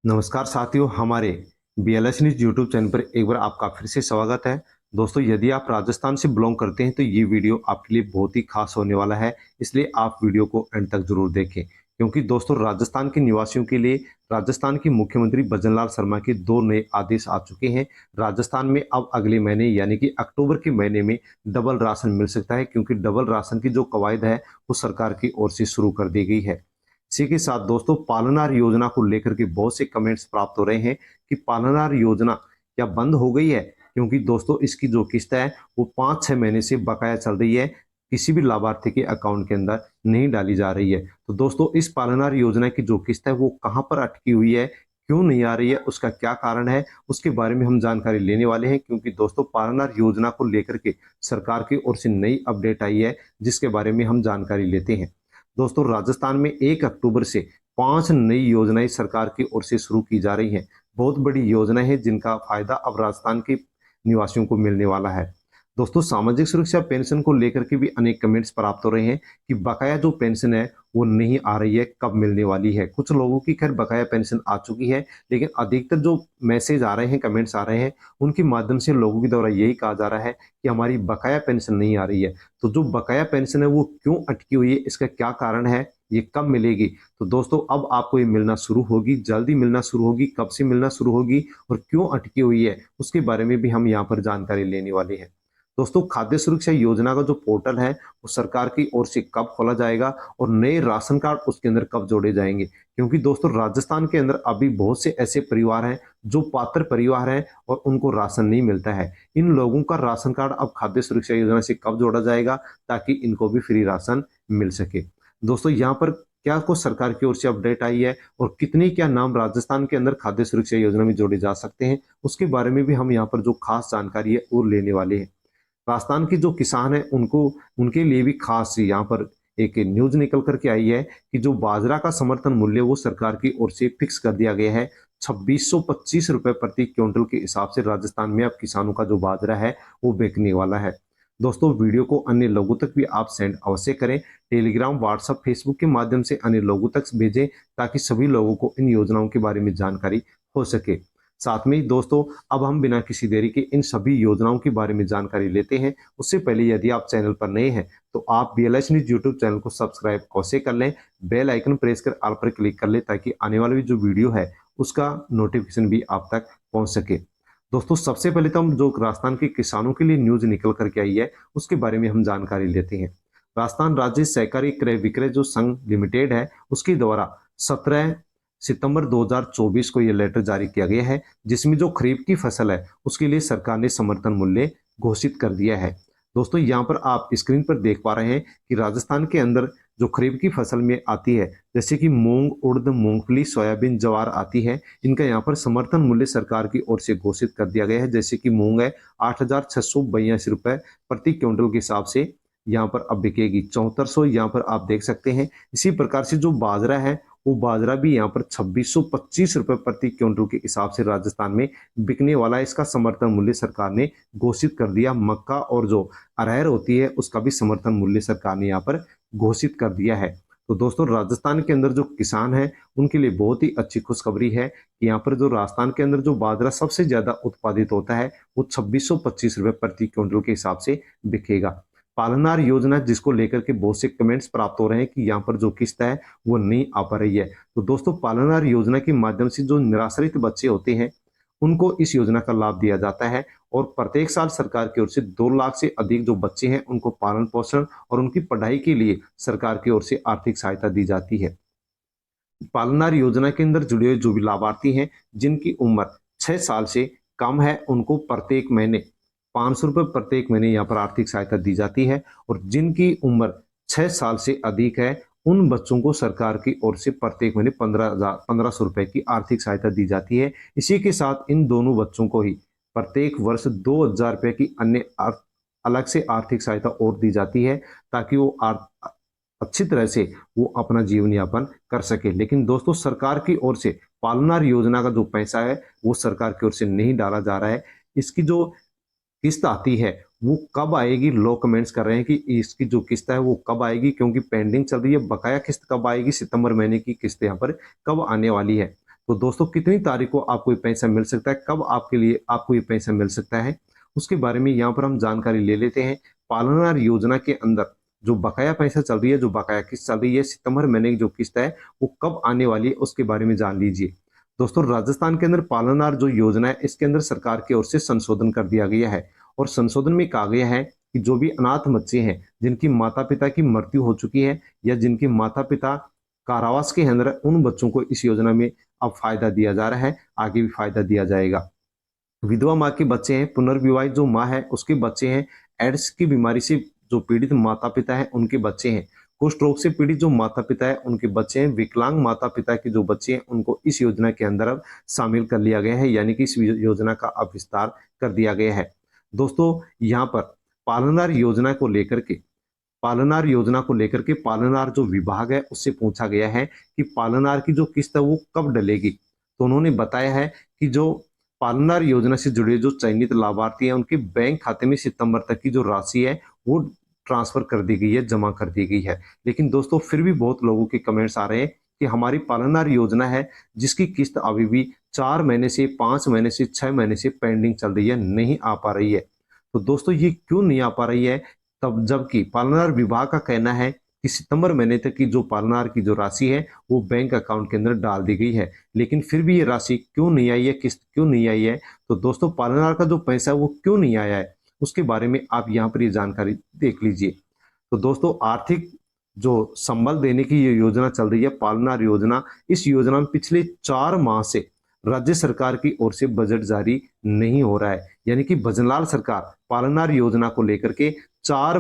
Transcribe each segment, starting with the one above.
नमस्कार साथियों, हमारे BLS न्यूज यूट्यूब चैनल पर एक बार आपका फिर से स्वागत है। दोस्तों, यदि आप राजस्थान से बिलोंग करते हैं तो ये वीडियो आपके लिए बहुत ही खास होने वाला है, इसलिए आप वीडियो को एंड तक जरूर देखें। क्योंकि दोस्तों, राजस्थान के निवासियों के लिए राजस्थान के मुख्यमंत्री भजनलाल शर्मा के दो नए आदेश आ चुके हैं। राजस्थान में अब अगले महीने यानी कि अक्टूबर के महीने में डबल राशन मिल सकता है, क्योंकि डबल राशन की जो कवायद है वो सरकार की ओर से शुरू कर दी गई है। इसी के साथ दोस्तों, पालनार योजना को लेकर के बहुत से कमेंट्स प्राप्त हो रहे हैं कि पालनार योजना क्या बंद हो गई है, क्योंकि दोस्तों इसकी जो किस्त है वो 5-6 महीने से बकाया चल रही है, किसी भी लाभार्थी के अकाउंट के अंदर नहीं डाली जा रही है। तो दोस्तों, इस पालनार योजना की जो किस्त है वो कहाँ पर अटकी हुई है, क्यों नहीं आ रही है, उसका क्या कारण है, उसके बारे में हम जानकारी लेने वाले हैं। क्योंकि दोस्तों, पालनार योजना को लेकर के सरकार की ओर से नई अपडेट आई है, जिसके बारे में हम जानकारी लेते हैं। दोस्तों, राजस्थान में 1 अक्टूबर से 5 नई योजनाएं सरकार की ओर से शुरू की जा रही हैं। बहुत बड़ी योजना है जिनका फायदा अब राजस्थान के निवासियों को मिलने वाला है। दोस्तों, सामाजिक सुरक्षा पेंशन को लेकर के भी अनेक कमेंट्स प्राप्त हो रहे हैं कि बकाया जो पेंशन है वो नहीं आ रही है, कब मिलने वाली है। कुछ लोगों की खैर बकाया पेंशन आ चुकी है, लेकिन अधिकतर जो मैसेज आ रहे हैं, कमेंट्स आ रहे हैं, उनके माध्यम से लोगों के द्वारा यही कहा जा रहा है कि हमारी बकाया पेंशन नहीं आ रही है। तो जो बकाया पेंशन है वो क्यों अटकी हुई है, इसका क्या कारण है, ये कब मिलेगी? तो दोस्तों, अब आपको ये मिलना शुरू होगी, जल्दी मिलना शुरू होगी। कब से मिलना शुरू होगी और क्यों अटकी हुई है, उसके बारे में भी हम यहाँ पर जानकारी लेने वाले हैं। दोस्तों, खाद्य सुरक्षा योजना का जो पोर्टल है वो सरकार की ओर से कब खोला जाएगा और नए राशन कार्ड उसके अंदर कब जोड़े जाएंगे? क्योंकि दोस्तों, राजस्थान के अंदर अभी बहुत से ऐसे परिवार हैं जो पात्र परिवार हैं और उनको राशन नहीं मिलता है। इन लोगों का राशन कार्ड अब खाद्य सुरक्षा योजना से कब जोड़ा जाएगा, ताकि इनको भी फ्री राशन मिल सके। दोस्तों, यहाँ पर क्या कुछ सरकार की ओर से अपडेट आई है और कितने क्या नाम राजस्थान के अंदर खाद्य सुरक्षा योजना में जोड़े जा सकते हैं, उसके बारे में भी हम यहाँ पर जो खास जानकारी है वो लेने वाले हैं। राजस्थान के जो किसान हैं उनको उनके लिए भी खास यहाँ पर एक न्यूज निकल करके आई है कि जो बाजरा का समर्थन मूल्य वो सरकार की ओर से फिक्स कर दिया गया है। 2625 रुपए प्रति क्विंटल के हिसाब से राजस्थान में अब किसानों का जो बाजरा है वो बिकने वाला है। दोस्तों, वीडियो को अन्य लोगों तक भी आप सेंड अवश्य करें। टेलीग्राम, व्हाट्सएप, फेसबुक के माध्यम से अन्य लोगों तक भेजें, ताकि सभी लोगों को इन योजनाओं के बारे में जानकारी हो सके। साथ में ही दोस्तों, अब हम बिना किसी देरी के इन सभी योजनाओं के बारे में जानकारी लेते हैं। उससे पहले यदि आप चैनल पर नए हैं तो आप BLS न्यूज यूट्यूब चैनल को सब्सक्राइब अवश्य कर लें, बेल आइकन प्रेस कर ऑल पर क्लिक कर लें, ताकि आने वाली जो वीडियो है उसका नोटिफिकेशन भी आप तक पहुंच सके। दोस्तों, सबसे पहले तो हम जो राजस्थान के किसानों के लिए न्यूज निकल करके आई है उसके बारे में हम जानकारी लेते हैं। राजस्थान राज्य सहकारी क्रय विक्रय जो संघ लिमिटेड है उसके द्वारा 17 सितंबर 2024 को यह लेटर जारी किया गया है, जिसमें जो खरीफ की फसल है उसके लिए सरकार ने समर्थन मूल्य घोषित कर दिया है। दोस्तों, यहाँ पर आप स्क्रीन पर देख पा रहे हैं कि राजस्थान के अंदर जो खरीफ की फसल में आती है, जैसे कि मूंग, उड़द, मूंगफली, सोयाबीन, ज्वार आती है, इनका यहाँ पर समर्थन मूल्य सरकार की ओर से घोषित कर दिया गया है। जैसे कि मूंग है 8,682 रुपए प्रति क्विंटल के हिसाब से यहाँ पर अब बिकेगी, 7400 यहाँ पर आप देख सकते हैं। इसी प्रकार से जो बाजरा है वो बाजरा भी यहाँ पर 2625 रुपए प्रति क्विंटल के हिसाब से राजस्थान में बिकने वाला है। इसका समर्थन मूल्य सरकार ने घोषित कर दिया। मक्का और जो अरहर होती है उसका भी समर्थन मूल्य सरकार ने यहाँ पर घोषित कर दिया है। तो दोस्तों, राजस्थान के अंदर जो किसान है उनके लिए बहुत ही अच्छी खुशखबरी है कि यहाँ पर जो राजस्थान के अंदर जो बाजरा सबसे ज्यादा उत्पादित होता है वो 2625 रुपए प्रति क्विंटल के हिसाब से बिकेगा। पालनार योजना जिसको लेकर के बहुत से कमेंट्स प्राप्त हो रहे हैं कि यहाँ पर जो किस्त है वो नहीं आ पा रही है। तो दोस्तों, पालनार योजना के माध्यम से जो निराश्रित बच्चे होते हैं उनको इस योजना का लाभ दिया जाता है, और प्रत्येक साल सरकार की ओर से 2 लाख से अधिक जो बच्चे हैं उनको पालन पोषण और उनकी पढ़ाई के लिए सरकार की ओर से आर्थिक सहायता दी जाती है। पालनार योजना के अंदर जुड़े हुए जो भी लाभार्थी हैं जिनकी उम्र 6 साल से कम है, उनको प्रत्येक महीने 500 रुपये प्रत्येक महीने यहाँ पर आर्थिक सहायता दी जाती है। और जिनकी उम्र 6 साल से अधिक है उन बच्चों को सरकार की ओर से प्रत्येक महीने 1500 रुपये की आर्थिक सहायता दी जाती है। इसी के साथ इन दोनों बच्चों को ही प्रत्येक वर्ष 2000 रुपये की अन्य अलग से आर्थिक सहायता और दी जाती है, ताकि वो अच्छी तरह से वो अपना जीवन यापन कर सके। लेकिन दोस्तों, सरकार की ओर से पालनार योजना का जो पैसा है वो सरकार की ओर से नहीं डाला जा रहा है। इसकी जो किस्त आती है वो कब आएगी, लोग कमेंट्स कर रहे हैं कि इसकी जो किस्त है वो कब आएगी, क्योंकि पेंडिंग चल रही है। बकाया किस्त कब आएगी, सितंबर महीने की किस्त यहाँ पर कब आने वाली है? तो दोस्तों कितनी तारीख को आपको ये पैसा मिल सकता है, कब आपके लिए आपको ये पैसा मिल सकता है, उसके बारे में यहाँ पर हम जानकारी ले लेते हैं। पालनहार योजना के अंदर जो बकाया पैसा चल रही है, जो बकाया किस्त चल रही है, सितंबर महीने की जो किस्त है वो कब आने वाली है उसके बारे में जान लीजिए। दोस्तों राजस्थान के अंदर पालनहार जो योजना है इसके अंदर सरकार की ओर से संशोधन कर दिया गया है और संशोधन में कहा गया है कि जो भी अनाथ बच्चे हैं जिनकी माता पिता की मृत्यु हो चुकी है या जिनके माता पिता कारावास के अंदर, उन बच्चों को इस योजना में अब फायदा दिया जा रहा है, आगे भी फायदा दिया जाएगा। विधवा माँ के बच्चे हैं, पुनर्विवाहित जो माँ है उसके बच्चे हैं, एड्स की बीमारी से जो पीड़ित माता पिता है उनके बच्चे हैं, कुष्ठ रोग से पीड़ित जो माता पिता है उनके बच्चे हैं, विकलांग माता पिता के जो बच्चे हैं उनको इस योजना के अंदर अब शामिल कर लिया गया है, यानी कि इस योजना का अब विस्तार कर दिया गया है। दोस्तों यहाँ पर पालनहार योजना को लेकर के पालनहार जो विभाग है उससे पूछा गया है कि पालनहार की जो किस्त है वो कब डलेगी। तो उन्होंने बताया है कि जो पालनहार योजना से जुड़े जो चयनित लाभार्थी हैं उनके बैंक खाते में सितंबर तक की जो राशि है वो ट्रांसफर कर दी गई है, जमा कर दी गई है। लेकिन दोस्तों फिर भी बहुत लोगों के कमेंट्स आ रहे हैं कि हमारी पालनहार योजना है जिसकी किस्त अभी भी 4 महीने से, 5 महीने से, 6 महीने से पेंडिंग चल रही है, नहीं आ पा रही है। तो दोस्तों ये क्यों नहीं आ पा रही है, तब जबकि पालनहार विभाग का कहना है कि सितंबर महीने तक की जो पालनहार की जो राशि है वो बैंक अकाउंट के अंदर डाल दी गई है, लेकिन फिर भी ये राशि क्यों नहीं आई है, किस्त क्यों नहीं आई है। तो दोस्तों पालनहार का जो पैसा है वो क्यों नहीं आया है उसके बारे में आप यहाँ पर ये जानकारी देख लीजिए। तो दोस्तों आर्थिक जो संबल देने की ये योजना चल रही है पालनहार योजना, इस योजना में पिछले 4 माह से राज्य सरकार की ओर से बजट जारी नहीं हो रहा है, यानी कि भजनलाल सरकार पालनहार योजना को लेकर के 4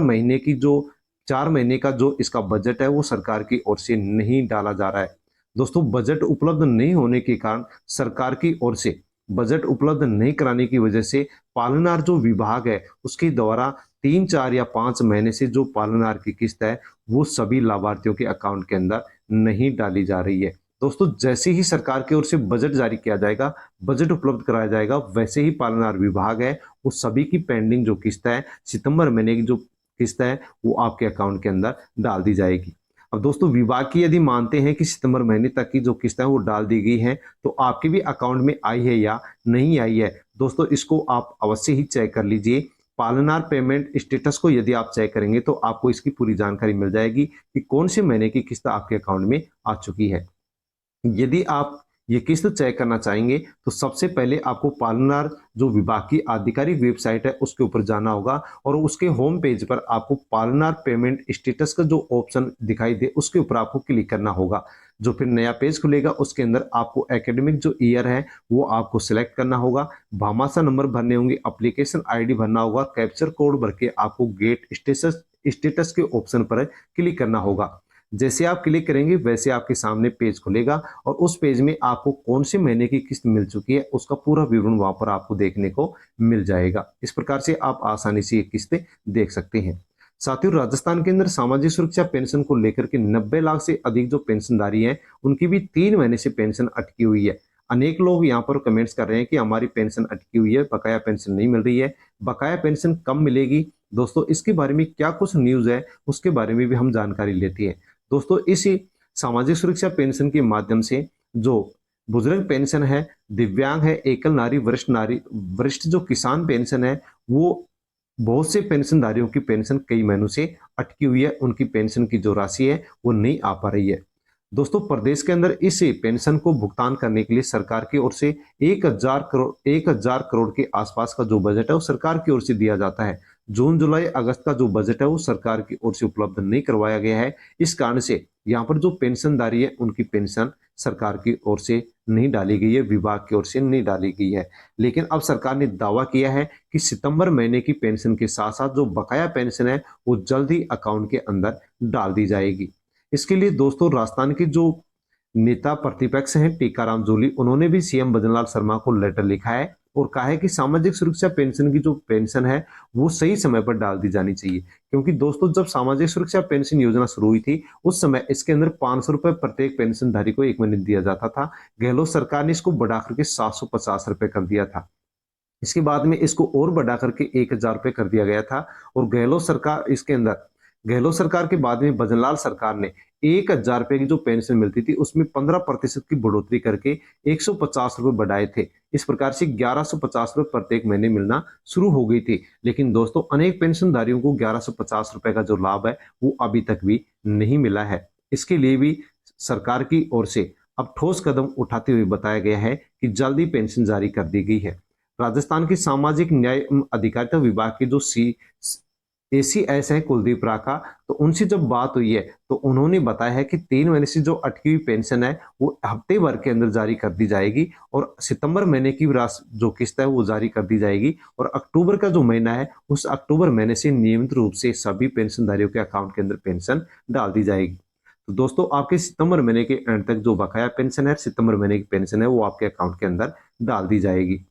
महीने का जो इसका बजट है वो सरकार की ओर से नहीं डाला जा रहा है। दोस्तों बजट उपलब्ध नहीं होने के कारण, सरकार की ओर से बजट उपलब्ध नहीं कराने की वजह से पालनहार जो विभाग है उसके द्वारा 3, 4 या 5 महीने से जो पालनहार की किस्त है वो सभी लाभार्थियों के अकाउंट के अंदर नहीं डाली जा रही है। दोस्तों जैसे ही सरकार की ओर से बजट जारी किया जाएगा, बजट उपलब्ध कराया जाएगा, वैसे ही पालनहार विभाग है वो सभी की पेंडिंग जो किस्त है, सितंबर महीने की जो किस्त है वो आपके अकाउंट के अंदर डाल दी जाएगी। अब दोस्तों विभाग की यदि मानते हैं कि सितंबर महीने तक की जो किस्त है वो डाल दी गई है, तो आपके भी अकाउंट में आई है या नहीं आई है, दोस्तों इसको आप अवश्य ही चेक कर लीजिए। पालनहार पेमेंट स्टेटस को यदि आप चेक करेंगे तो आपको इसकी पूरी जानकारी मिल जाएगी कि कौन से महीने की किस्त आपके अकाउंट में आ चुकी है। यदि आप ये किस्त चेक करना चाहेंगे तो सबसे पहले आपको पालनहार जो विभाग की आधिकारिक वेबसाइट है उसके ऊपर जाना होगा और उसके होम पेज पर आपको पालनहार पेमेंट स्टेटस का जो ऑप्शन दिखाई दे उसके ऊपर आपको क्लिक करना होगा। जो फिर नया पेज खुलेगा उसके अंदर आपको एकेडमिक जो ईयर है वो आपको सिलेक्ट करना होगा, भामाशाह नंबर भरने होंगे, एप्लीकेशन आईडी भरना होगा, कैप्चर कोड भर के आपको गेट स्टेटस के ऑप्शन पर क्लिक करना होगा। जैसे आप क्लिक करेंगे वैसे आपके सामने पेज खुलेगा और उस पेज में आपको कौन से महीने की किस्त मिल चुकी है उसका पूरा विवरण वहां पर आपको देखने को मिल जाएगा। इस प्रकार से आप आसानी से ये किस्तें देख सकते हैं। साथियों राजस्थान के अंदर सामाजिक सुरक्षा पेंशन को लेकर के 90 लाख से अधिक जो पेंशनधारी हैं उनकी भी 3 महीने से पेंशन अटकी हुई है। अनेक लोग यहाँ पर कमेंट्स कर रहे हैं कि हमारी पेंशन अटकी हुई है, बकाया पेंशन नहीं मिल रही है, बकाया पेंशन कब मिलेगी। दोस्तों इसके बारे में क्या कुछ न्यूज है उसके बारे में भी हम जानकारी लेते हैं। दोस्तों इस सामाजिक सुरक्षा पेंशन के माध्यम से जो बुजुर्ग पेंशन है, दिव्यांग है, एकल नारी, वरिष्ठ जो किसान पेंशन है, वो बहुत से पेंशनधारियों की पेंशन कई महीनों से अटकी हुई है, उनकी पेंशन की जो राशि है वो नहीं आ पा रही है। दोस्तों प्रदेश के अंदर इस पेंशन को भुगतान करने के लिए सरकार की ओर से 1000 करोड़ के आसपास का जो बजट है वो सरकार की ओर से दिया जाता है। जून, जुलाई, अगस्त का जो बजट है वो सरकार की ओर से उपलब्ध नहीं करवाया गया है। इस कारण से यहाँ पर जो पेंशनधारी है उनकी पेंशन सरकार की ओर से नहीं डाली गई है, विभाग की ओर से नहीं डाली गई है। लेकिन अब सरकार ने दावा किया है कि सितंबर महीने की पेंशन के साथ साथ जो बकाया पेंशन है वो जल्द ही अकाउंट के अंदर डाल दी जाएगी। इसके लिए दोस्तों राजस्थान के जो नेता प्रतिपक्ष हैं टीकाराम जूली, उन्होंने भी सीएम भजनलाल शर्मा को लेटर लिखा है और कहा है कि सामाजिक सुरक्षा पेंशन की जो पेंशन है वो सही समय पर डाल दी जानी चाहिए। क्योंकि दोस्तों जब सामाजिक सुरक्षा पेंशन योजना शुरू हुई थी उस समय इसके अंदर 500 रुपए प्रत्येक पेंशनधारी को 1 महीने दिया जाता था। गहलोत सरकार ने इसको बढ़ा करके 750 रुपए कर दिया था। इसके बाद में इसको और बढ़ा करके 1000 रुपए कर दिया गया था और गहलोत सरकार इसके अंदर गहलोत सरकार के बाद में भजनलाल सरकार ने 1,000 रुपए की जो पेंशन मिलती थी उसमें 15% की बढ़ोतरी करके 150 रुपए बढ़ाए थे। इस प्रकार से 1150 रुपए प्रत्येक महीने मिलना शुरू हो गई थी। लेकिन दोस्तों अनेक पेंशनधारियों को 1150 रुपए का जो लाभ है वो अभी तक भी नहीं मिला है। इसके लिए भी सरकार की ओर से अब ठोस कदम उठाते हुए बताया गया है कि जल्दी पेंशन जारी कर दी गई है। राजस्थान की सामाजिक न्याय एवं अधिकारिता विभाग के जो ACS है कुलदीप राका, तो उनसे जब बात हुई है तो उन्होंने बताया है कि 3 महीने से जो अटकी हुई पेंशन है वो हफ्ते भर के अंदर जारी कर दी जाएगी और सितंबर महीने की जो किस्त है वो जारी कर दी जाएगी और अक्टूबर का जो महीना है उस अक्टूबर महीने से नियमित रूप से सभी पेंशनधारियों के अकाउंट के अंदर पेंशन डाल दी जाएगी। तो दोस्तों आपके सितंबर महीने के एंड तक जो बकाया पेंशन है, सितंबर महीने की पेंशन है, वो आपके अकाउंट के अंदर डाल दी जाएगी।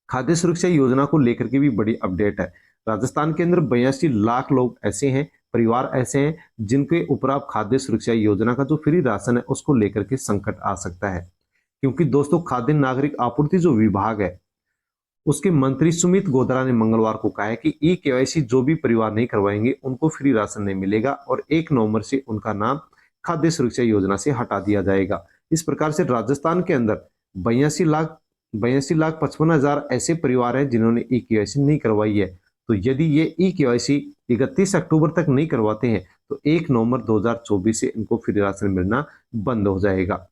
खाद्य सुरक्षा योजना को लेकर के भी बड़ी अपडेट है। राजस्थान के अंदर 82 लाख लोग ऐसे हैं, परिवार ऐसे हैं जिनके ऊपर आप खाद्य सुरक्षा योजना का जो फ्री राशन है उसको लेकर के संकट आ सकता है। क्योंकि दोस्तों खाद्य नागरिक आपूर्ति जो विभाग है उसके मंत्री सुमित गोधरा ने मंगलवार को कहा है कि KYC जो भी परिवार नहीं करवाएंगे उनको फ्री राशन नहीं मिलेगा और 1 नवंबर से उनका नाम खाद्य सुरक्षा योजना से हटा दिया जाएगा। इस प्रकार से राजस्थान के अंदर 82 लाख 55 हजार ऐसे परिवार हैं जिन्होंने KYC नहीं करवाई है। तो यदि ये KYC 31 अक्टूबर तक नहीं करवाते हैं तो 1 नवंबर 2024 से इनको फ्री राशन मिलना बंद हो जाएगा।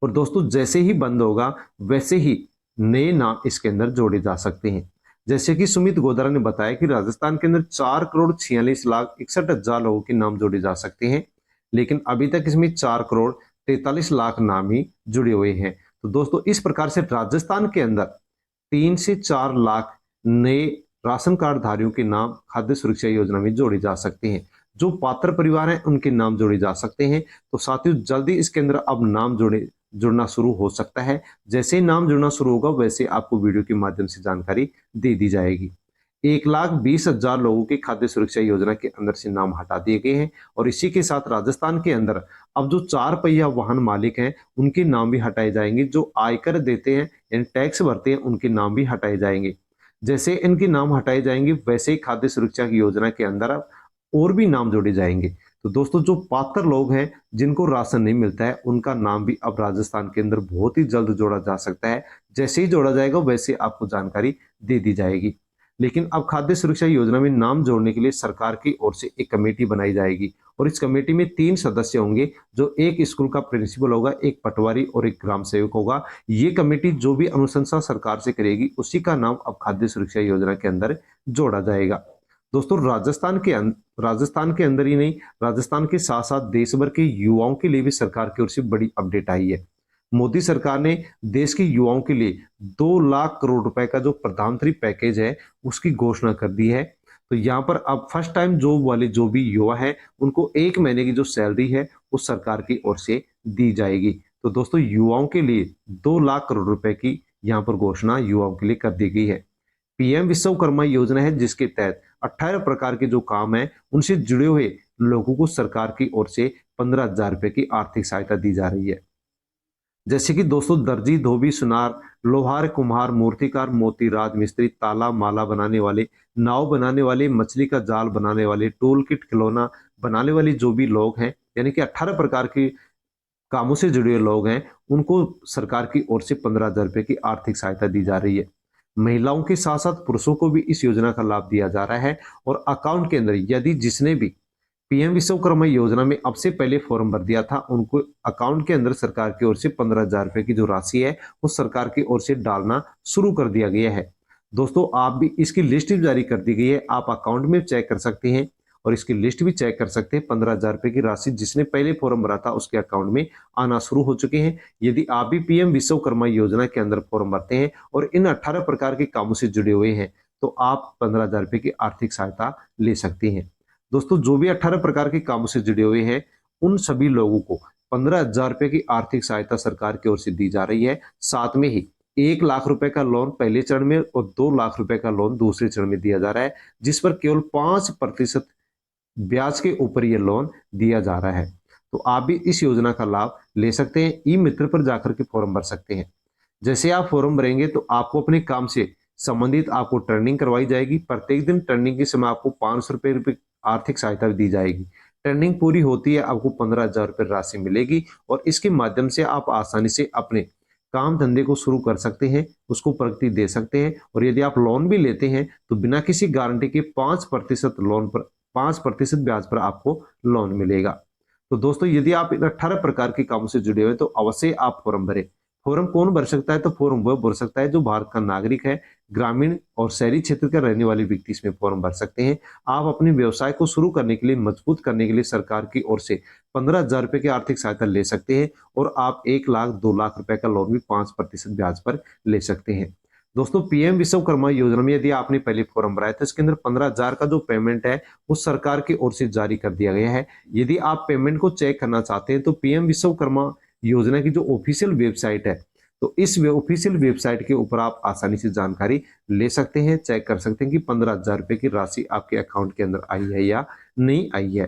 और दोस्तों जैसे ही बंद होगा वैसे ही नए नाम इसके अंदर जोड़े जा सकते हैं। जैसे कि सुमित गोधरा ने बताया कि राजस्थान के अंदर 4,46,61,000 लोगों के नाम जोड़े जा सकते हैं, लेकिन अभी तक इसमें 4,43,00,000 नाम ही जुड़े हुए हैं। तो दोस्तों इस प्रकार से राजस्थान के अंदर 3 से 4 लाख नए राशन कार्ड धारियों के नाम खाद्य सुरक्षा योजना में जोड़े जा सकते हैं। जो पात्र परिवार हैं उनके नाम जोड़े जा सकते हैं। तो साथियों जल्दी इसके अंदर अब नाम जुड़ना शुरू हो सकता है। जैसे ही नाम जुड़ना शुरू होगा वैसे आपको वीडियो के माध्यम से जानकारी दे दी जाएगी। 1,20,000 लोगों के खाद्य सुरक्षा योजना के अंदर से नाम हटा दिए गए हैं और इसी के साथ राजस्थान के अंदर अब जो 4 पहिया वाहन मालिक हैं उनके नाम भी हटाए जाएंगे। जो आयकर देते हैं यानी टैक्स भरते हैं उनके नाम भी हटाए जाएंगे। जैसे इनके नाम हटाए जाएंगे वैसे ही खाद्य सुरक्षा की योजना के अंदर अब और भी नाम जोड़े जाएंगे। तो दोस्तों जो पात्र लोग हैं जिनको राशन नहीं मिलता है उनका नाम भी अब राजस्थान के अंदर बहुत ही जल्द जोड़ा जा सकता है। जैसे ही जोड़ा जाएगा वैसे आपको जानकारी दे दी जाएगी। लेकिन अब खाद्य सुरक्षा योजना में नाम जोड़ने के लिए सरकार की ओर से एक कमेटी बनाई जाएगी और इस कमेटी में 3 सदस्य होंगे, जो एक स्कूल का प्रिंसिपल होगा, एक पटवारी और एक ग्राम सेवक होगा। ये कमेटी जो भी अनुशंसा सरकार से करेगी उसी का नाम अब खाद्य सुरक्षा योजना के अंदर जोड़ा जाएगा। दोस्तों राजस्थान के अंदर ही नहीं, राजस्थान के साथ साथ देश भर के युवाओं के लिए भी सरकार की ओर से बड़ी अपडेट आई है। मोदी सरकार ने देश के युवाओं के लिए 2 लाख करोड़ रुपए का जो प्रधानमंत्री पैकेज है उसकी घोषणा कर दी है। तो यहाँ पर अब फर्स्ट टाइम जॉब वाले जो भी युवा है उनको 1 महीने की जो सैलरी है उस सरकार की ओर से दी जाएगी। तो दोस्तों युवाओं के लिए 2 लाख करोड़ रुपए की यहाँ पर घोषणा युवाओं के लिए कर दी गई है। PM विश्वकर्मा योजना है जिसके तहत 18 प्रकार के जो काम है उनसे जुड़े हुए लोगों को सरकार की ओर से 15,000 रुपए की आर्थिक सहायता दी जा रही है। जैसे कि दोस्तों दर्जी, धोबी, सुनार, लोहार, कुम्हार, मूर्तिकार, मोती, राजमिस्त्री, ताला माला बनाने वाले, नाव बनाने वाले, मछली का जाल बनाने वाले, टूल किट खिलौना बनाने वाले जो भी लोग हैं यानी कि 18 प्रकार के कामों से जुड़े लोग हैं उनको सरकार की ओर से 15,000 रुपए की आर्थिक सहायता दी जा रही है। महिलाओं के साथ साथ पुरुषों को भी इस योजना का लाभ दिया जा रहा है और अकाउंट के अंदर यदि जिसने भी PM विश्वकर्मा योजना में अब से पहले फॉर्म भर दिया था उनको अकाउंट के अंदर सरकार की ओर से 15,000 रुपए की जो राशि है वो सरकार की ओर से डालना शुरू कर दिया गया है। दोस्तों आप भी इसकी लिस्ट भी जारी कर दी गई है, आप अकाउंट में चेक कर सकते हैं और इसकी लिस्ट भी चेक कर सकते हैं। 15,000 रुपए की राशि जिसने पहले फॉर्म भरा था उसके अकाउंट में आना शुरू हो चुके हैं। यदि आप भी PM विश्वकर्मा योजना के अंदर फॉर्म भरते हैं और इन 18 प्रकार के कामों से जुड़े हुए हैं तो आप 15,000 रुपए की आर्थिक सहायता ले सकते हैं। दोस्तों जो भी 18 प्रकार के कामों से जुड़े हुए हैं उन सभी लोगों को 15,000 रुपए की आर्थिक सहायता सरकार की ओर से दी जा रही है। साथ में ही 1 लाख रुपए का लोन पहले चरण में और 2 लाख रुपए का लोन दूसरे चरण में दिया जा रहा है, जिस पर केवल 5% ब्याज के ऊपर यह लोन दिया जा रहा है। तो आप भी इस योजना का लाभ ले सकते हैं। ई मित्र पर जाकर के फॉर्म भर सकते हैं। जैसे आप फॉर्म भरेंगे तो आपको अपने काम से संबंधित आपको ट्रेनिंग करवाई जाएगी। प्रत्येक दिन ट्रेनिंग के समय आपको 500 रुपए आर्थिक सहायता दी जाएगी। ट्रेनिंग पूरी होती है, आपको 15,000 रुपये राशि मिलेगी और इसके माध्यम से आप आसानी से अपने काम धंधे को शुरू कर सकते हैं, उसको प्रगति दे सकते हैं। और यदि आप लोन भी लेते हैं तो बिना किसी गारंटी के 5% लोन पर 5% ब्याज पर आपको लोन मिलेगा। तो दोस्तों, यदि आप इन 18 प्रकार के कामों से जुड़े हुए हैं तो अवश्य आप फॉर्म भरें। फॉर्म कौन भर सकता है? तो फॉर्म वह भर सकता है जो भारत का नागरिक है, ग्रामीण और शहरी क्षेत्र का रहने वाले व्यक्ति इसमें फॉर्म भर सकते हैं। आप अपने व्यवसाय को शुरू करने के लिए, मजबूत करने के लिए सरकार की ओर से 15,000 रुपए की आर्थिक सहायता ले सकते हैं और आप 1 लाख 2 लाख रुपए का लोन भी 5% ब्याज पर ले सकते हैं। दोस्तों, पीएम विश्वकर्मा योजना में यदि आपने पहले फॉर्म भराया तो इसके अंदर 15,000 का जो पेमेंट है वो सरकार की ओर से जारी कर दिया गया है। यदि आप पेमेंट को चेक करना चाहते हैं तो पीएम विश्वकर्मा योजना की जो ऑफिशियल वेबसाइट है, तो इस ऑफिशियल वेबसाइट के ऊपर आप आसानी से जानकारी ले सकते हैं, चेक कर सकते हैं कि 15,000 रुपए की राशि आपके अकाउंट के अंदर आई है या नहीं आई है।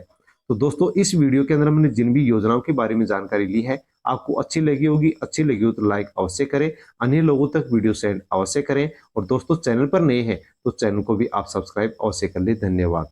तो दोस्तों, इस वीडियो के अंदर मैंने जिन भी योजनाओं के बारे में जानकारी ली है, आपको अच्छी लगी होगी। अच्छी लगी हो तो लाइक अवश्य करें, अन्य लोगों तक वीडियो सेंड अवश्य करें और दोस्तों, चैनल पर नए हैं तो चैनल को भी आप सब्सक्राइब अवश्य कर लें। धन्यवाद।